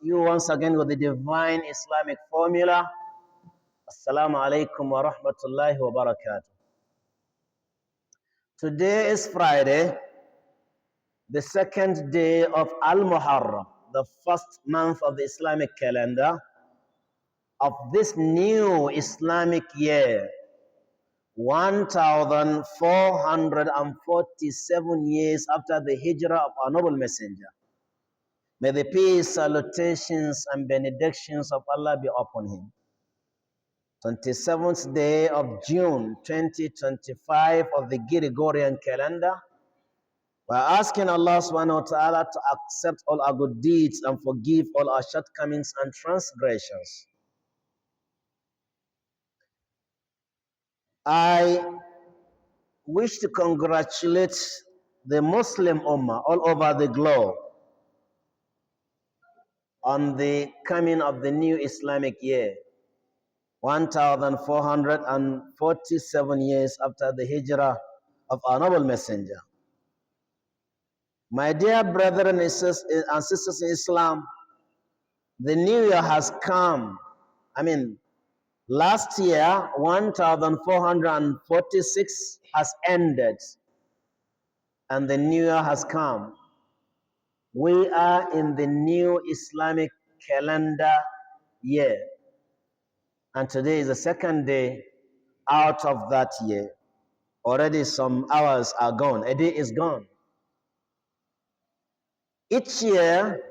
you once again with the divine Islamic formula. Assalamu alaikum wa rahmatullahi wa barakatuh. Today is Friday, the second day of Al-Muharram, the first month of the Islamic calendar of this new Islamic year, 1447 years after the hijrah of our noble messenger. May the peace, salutations, and benedictions of Allah be upon him. 27th day of June 2025 of the Gregorian calendar. We're asking Allah subhanahu wa ta'ala to accept all our good deeds and forgive all our shortcomings and transgressions. I wish to congratulate the Muslim Ummah all over the globe on the coming of the new Islamic year, 1447 years after the hijrah of our noble messenger. My dear brethren and sisters in Islam, the new year has come. Last year, 1446 has ended, and the new year has come. We are in the new Islamic calendar year, and today is the second day out of that year. Already some hours are gone. A day is gone. Each year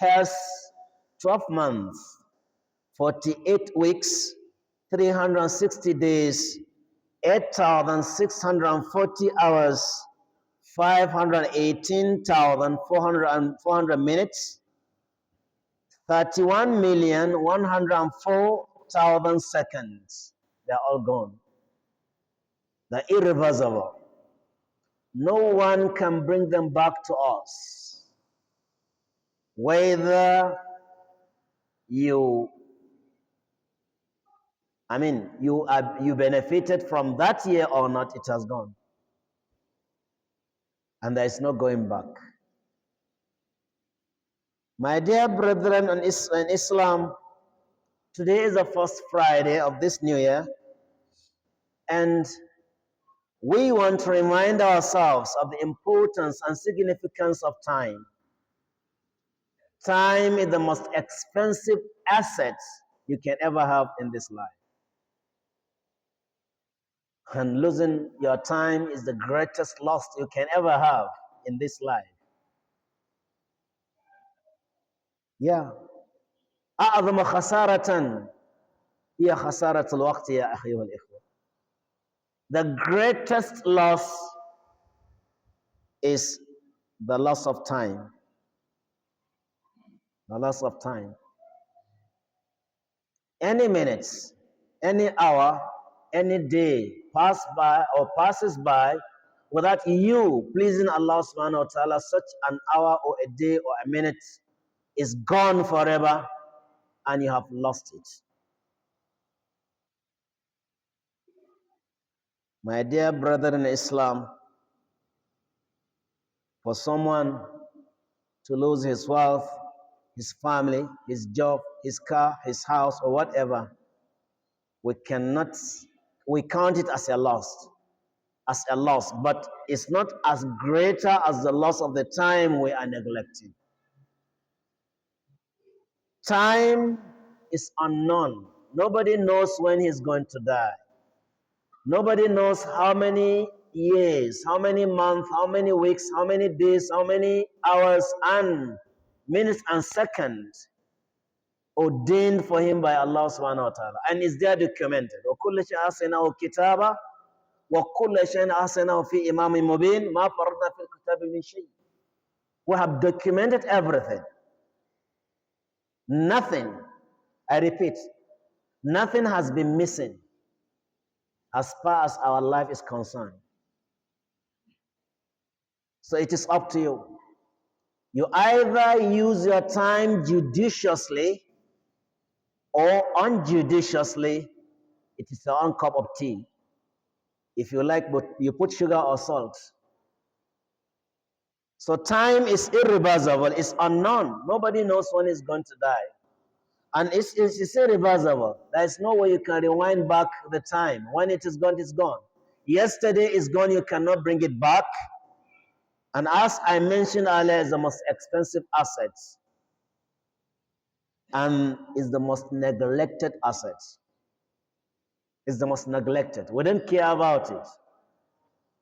has 12 months, 48 weeks, 360 days, 8,640 hours, 518,400 minutes, 31,104,000 seconds. They're all gone. They're irreversible. No one can bring them back to us. Whether you benefited from that year or not, it has gone. And there is no going back. My dear brethren in Islam, today is the first Friday of this new year, and we want to remind ourselves of the importance and significance of time. Time is the most expensive asset you can ever have in this life. And losing your time is the greatest loss you can ever have in this life. Yeah. أعظم خسارة هي خسارة الوقت يا أخي والإخوة. The greatest loss is the loss of time. The loss of time. Any minutes, any hour, any day passes by without you pleasing Allah subhanahu wa ta'ala, such an hour or a day or a minute is gone forever and you have lost it. My dear brother in Islam, for someone to lose his wealth, his family, his job, his car, his house, or whatever, we count it as a loss. But it's not as greater as the loss of the time we are neglecting. Time is unknown. Nobody knows when he's going to die. Nobody knows how many years, how many months, how many weeks, how many days, how many hours and minutes and seconds ordained for him by Allah subhanahu wa ta'ala. And it's there documented. وَكُلَّ شَيْءٍ أَحْصَيْنَاهُ كِتَابًا وَكُلَّ شَيْءٍ أَحْصَيْنَاهُ فِي إِمَامٍ مُبِينٍ مَا فَرَّطْنَا فِي الْكِتَابِ مِنْ شَيْءٍ. We have documented everything. Nothing, I repeat, nothing has been missing as far as our life is concerned. So it is up to you. You either use your time judiciously or unjudiciously. It is your own cup of tea. If you like, but you put sugar or salt. So time is irreversible, it's unknown. Nobody knows when he's going to die. And it's irreversible. There's no way you can rewind back the time. When it is gone, it's gone. Yesterday is gone, you cannot bring it back. And as I mentioned earlier, it's the most expensive asset and is the most neglected asset. It's the most neglected. We don't care about it.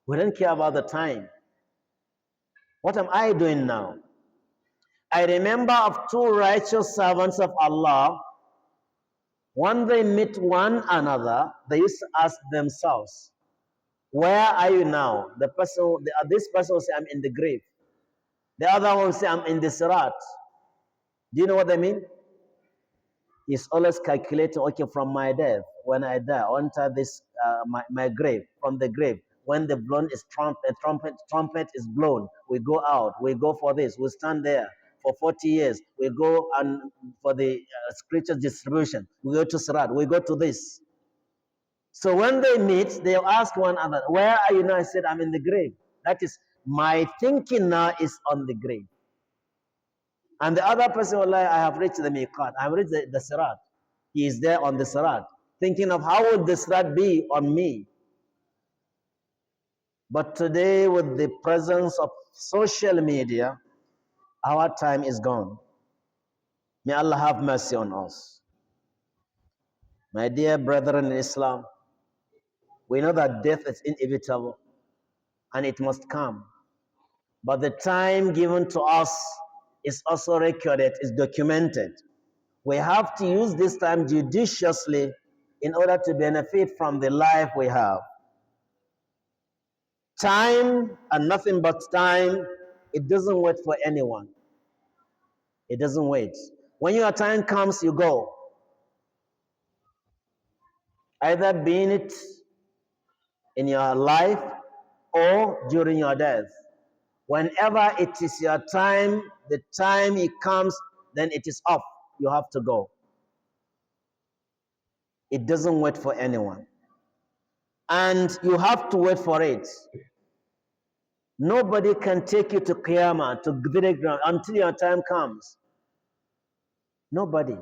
We don't care about the time. What am I doing now? I remember of two righteous servants of Allah. When they meet one another, they used to ask themselves, where are you now? This person will say, I'm in the grave. The other one will say, I'm in the sirat. Do you know what they mean? He's always calculating, okay, from my death, when I die, enter this my grave, from the grave. When the blown is trumpet is blown, we go out, we go for this, we stand there for 40 years, we go and for the spiritual distribution, we go to Sirat, we go to this. So when they meet, they ask one another, where are you now? I said, I'm in the grave. That is, my thinking now is on the grave. And the other person will lie, I have reached the miqat, I have reached the sirat. He is there on the sirat, thinking of how would the sirat be on me. But today, with the presence of social media, our time is gone. May Allah have mercy on us. My dear brethren in Islam, we know that death is inevitable and it must come. But the time given to us is also recorded, is documented. We have to use this time judiciously in order to benefit from the life we have. Time and nothing but time, it doesn't wait for anyone. It doesn't wait. When your time comes, you go. Either being it in your life or during your death. Whenever it is your time, the time it comes, then it is off. You have to go. It doesn't wait for anyone. And you have to wait for it. Nobody can take you to Qiyamah, to the ground, until your time comes. Nobody.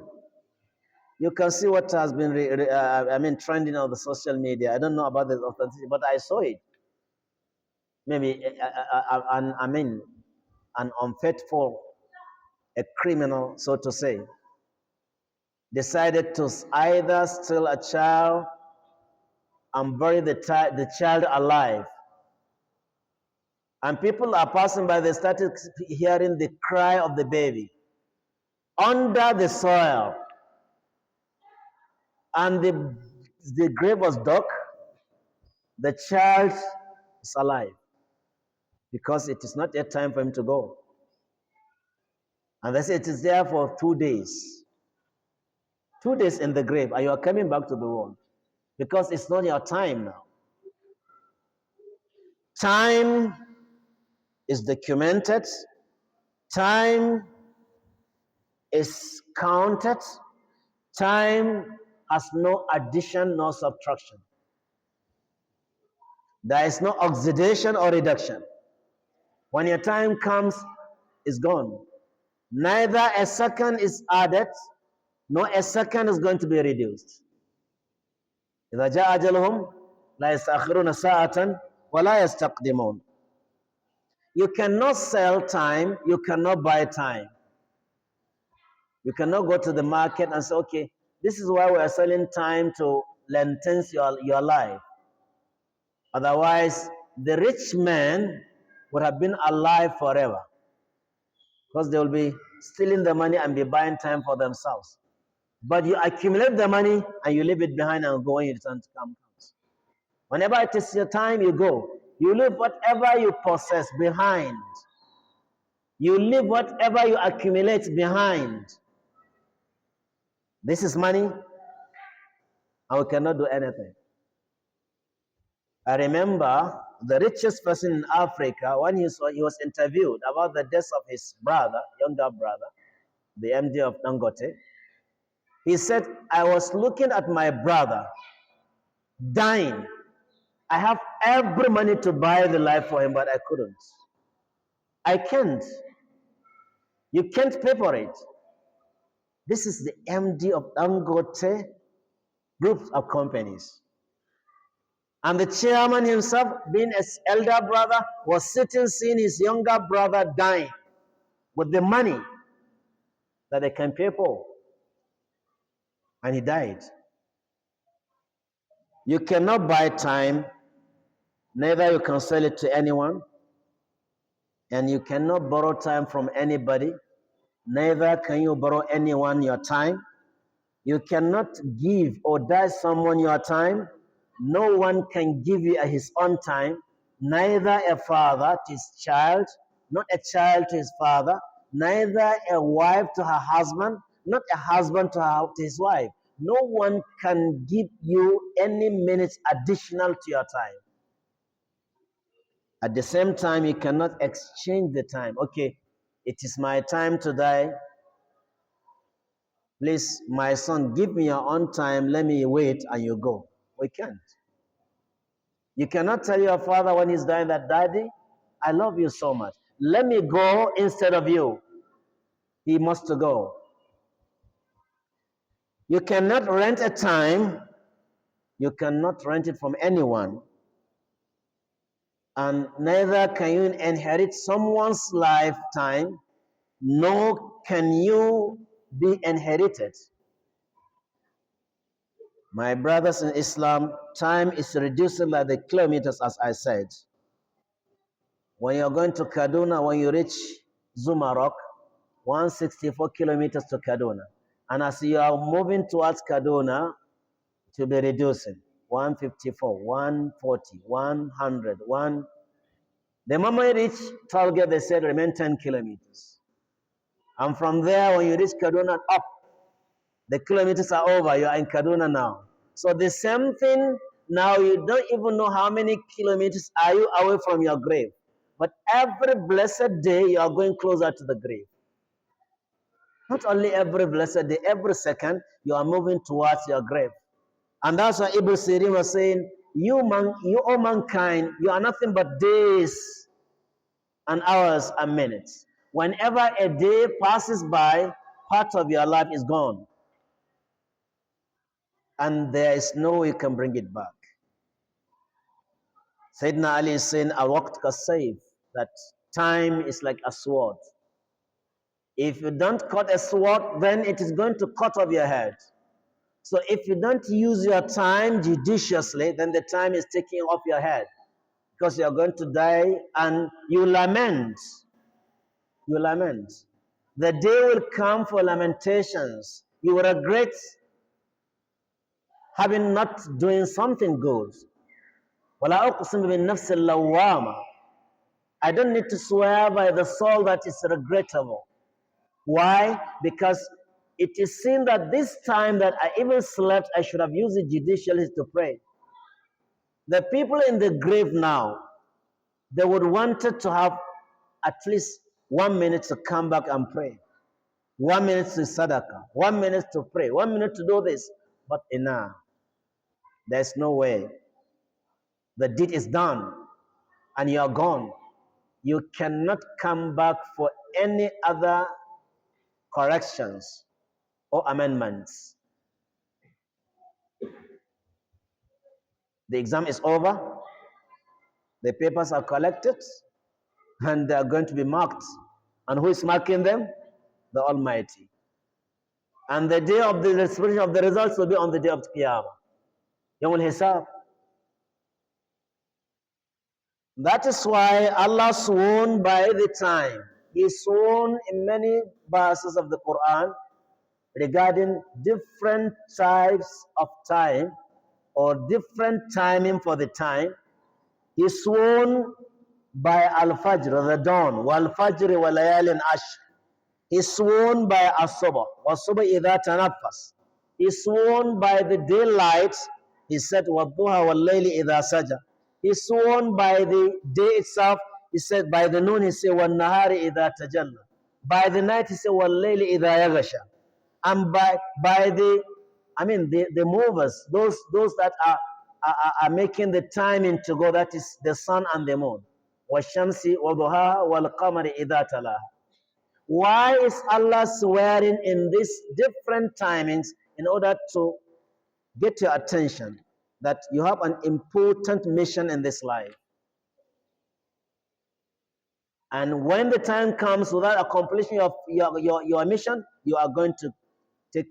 You can see what has been, trending on the social media. I don't know about the authenticity, but I saw it. Maybe, an unfaithful, a criminal, so to say, decided to either steal a child and bury the child alive. And people are passing by, they started hearing the cry of the baby under the soil. And the grave was dug. The child is alive because it is not yet time for him to go. And they say it is there for 2 days. 2 days in the grave, and you are coming back to the world because it's not your time now. Time is documented. Time is counted. Time has no addition nor subtraction. There is no oxidation or reduction. When your time comes, it's gone. Neither a second is added, nor a second is going to be reduced. إذا جاء أجلهم لا يستأخرون ساعة ولا يستقدمون. You cannot sell time, you cannot buy time. You cannot go to the market and say, okay, this is why we are selling time to lengthen your life. Otherwise, the rich man would have been alive forever because they will be stealing the money and be buying time for themselves. But you accumulate the money and you leave it behind and go when you return to come. Whenever it is your time, you go. You leave whatever you possess behind. You leave whatever you accumulate behind. This is money, and we cannot do anything. I remember the richest person in Africa, when he was interviewed about the death of his brother, younger brother, the MD of Dangote. He said, I was looking at my brother dying. I have every money to buy the life for him, but I couldn't. I can't. You can't pay for it. This is the MD of Dangote groups of companies. And the chairman himself, being his elder brother, was sitting seeing his younger brother dying with the money that they can pay for. And he died. You cannot buy time, neither you can sell it to anyone, and you cannot borrow time from anybody, neither can you borrow anyone your time. You cannot give or deny someone your time. No one can give you his own time, neither a father to his child, not a child to his father, neither a wife to her husband, not a husband to his wife. No one can give you any minutes additional to your time. At the same time, you cannot exchange the time. Okay, it is my time to die. Please, my son, give me your own time. Let me wait and you go. We can't. You cannot tell your father when he's dying that, Daddy, I love you so much. Let me go instead of you. He must go. You cannot rent a time. You cannot rent it from anyone. And neither can you inherit someone's lifetime, nor can you be inherited. My brothers in Islam, time is reduced by the kilometers, as I said. When you're going to Kaduna, when you reach Zuma Rock, 164 kilometers to Kaduna. And as you are moving towards Kaduna, it will be reducing. 154, 140, 100, 1. The moment you reach Target, they said remain 10 kilometers. And from there, when you reach Kaduna up, the kilometers are over. You are in Kaduna now. So the same thing, now you don't even know how many kilometers are you away from your grave. But every blessed day, you are going closer to the grave. Not only every blessed day, every second, you are moving towards your grave. And that's why Ibn Sirin was saying, you all mankind, you are nothing but days and hours and minutes. Whenever a day passes by, part of your life is gone. And there is no way you can bring it back. Sayyidina Ali is saying, Al-Waqt ka-sayf, that time is like a sword. If you don't cut a sword, then it is going to cut off your head. So if you don't use your time judiciously, then the time is taking off your head. Because you're going to die and you lament. You lament. The day will come for lamentations. You will regret having not doing something good. وَلَا أُقْسِمُ بِالنَّفْسِ اللَّوَّامَةِ. I don't need to swear by the soul that is regrettable. Why? Because it is seen that this time that I even slept, I should have used it judicially to pray. The people in the grave now, they would wanted to have at least 1 minute to come back and pray. 1 minute to sadaqah, 1 minute to pray, 1 minute to do this. But enough. There's no way. The deed is done and you are gone. You cannot come back for any other corrections or amendments. The exam is over, the papers are collected, and they are going to be marked. And who is marking them? The Almighty. And the day of the expression of the results will be on the day of Qiyamah. Yawmul Hisab. That is why Allah sworn by the time. He sworn in many verses of the Quran regarding different types of time or different timing for the time. He sworn by Al-Fajr, the dawn, wal-Fajr wa-layalin ashr. He sworn by As-Subh, wa-Subh idha tanaffas. He sworn by the daylight. He said, wa-Duha wal-Layli idha saja. He sworn by the day itself. He said, by the noon, he said, wa-Nahari idha tajalla. By the night, he said, wal-Layli idha yagasha. And by the movers, those that are making the timing to go, that is the sun and the moon. وَالشَّمْسِ وَضُحَاهَا وَالْقَمَرِ إِذَا تَلَاهَا. Why is Allah swearing in these different timings? In order to get your attention that you have an important mission in this life. And when the time comes without accomplishing your mission, you are going to take,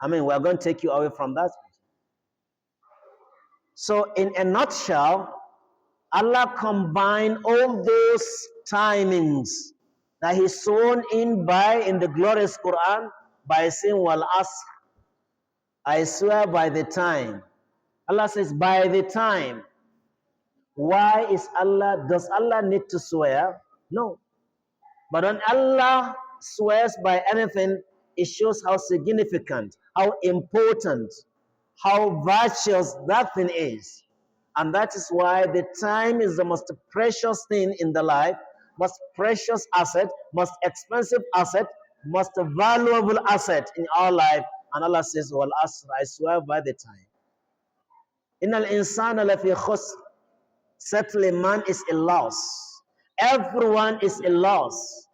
we are going to take you away from that. So in a nutshell, Allah combined all those timings that He's sworn in the glorious Quran by saying, Wal Asr, I swear by the time. Allah says, by the time. Why does Allah need to swear? No. But when Allah swears by anything, it shows how significant, how important, how virtuous that thing is. And that is why the time is the most precious thing in the life, most precious asset, most expensive asset, most valuable asset in our life. And Allah says, Wal Asr, I swear by the time. Innal insana lafi khusr. Certainly man is a loss. Everyone is a loss,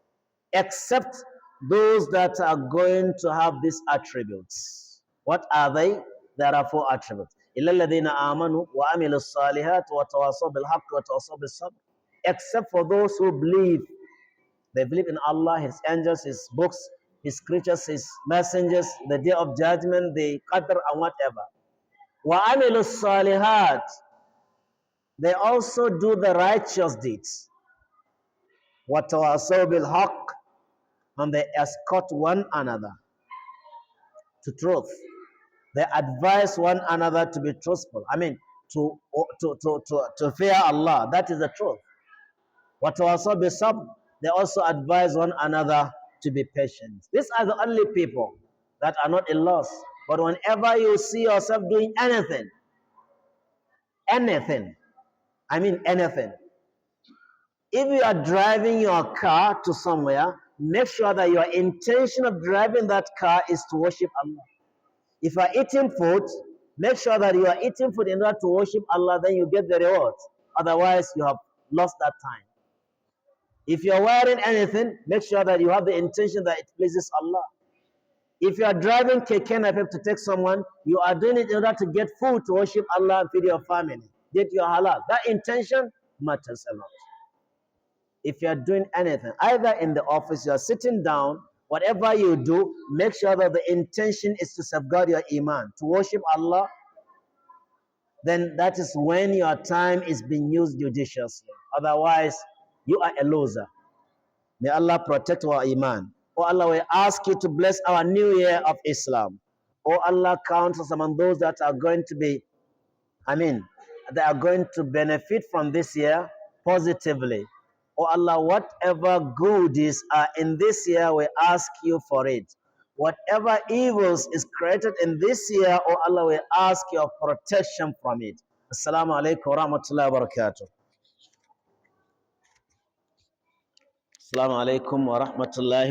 except those that are going to have these attributes. What are they? There are 4 attributes. إِلَّا الَّذِينَ آمَنُوا وَعَمِلُوا الصَّالِحَاتِ وَتَوَاصَوْا بِالْحَقِّ وَتَوَاصَوْا بِالصَّبْرِ. Except for those who believe. They believe in Allah, His angels, His books, His creatures, His messengers, the day of judgment, the qadr and whatever. وَعَمِلُوا الصَّالِحَاتِ. They also do the righteous deeds. وَتَوَاصَوْا بِالْحَقِّ. And they escort one another to truth. They advise one another to be truthful. To fear Allah. That is the truth. وَتَوَاصَوْا بِالصَّبْرِ. They also advise one another to be patient. These are the only people that are not in loss. But whenever you see yourself doing anything, anything, if you are driving your car to somewhere, make sure that your intention of driving that car is to worship Allah. If you are eating food, make sure that you are eating food in order to worship Allah, then you get the reward. Otherwise, you have lost that time. If you are wearing anything, make sure that you have the intention that it pleases Allah. If you are driving keke napep to take someone, you are doing it in order to get food to worship Allah and feed your family. Get your halal. That intention matters a lot. If you are doing anything, either in the office, you are sitting down, whatever you do, make sure that the intention is to safeguard your iman, to worship Allah. Then that is when your time is being used judiciously. Otherwise, you are a loser. May Allah protect our iman. Oh Allah, we ask you to bless our new year of Islam. Oh Allah, count us among those that are going to be, they are going to benefit from this year positively. Oh Allah, whatever goodies are in this year, we ask you for it. Whatever evils is created in this year, oh Allah, we ask your protection from it. Assalamu alaikum wa rahmatullahi wa barakatuh. Assalamu alaikum wa rahmatullahi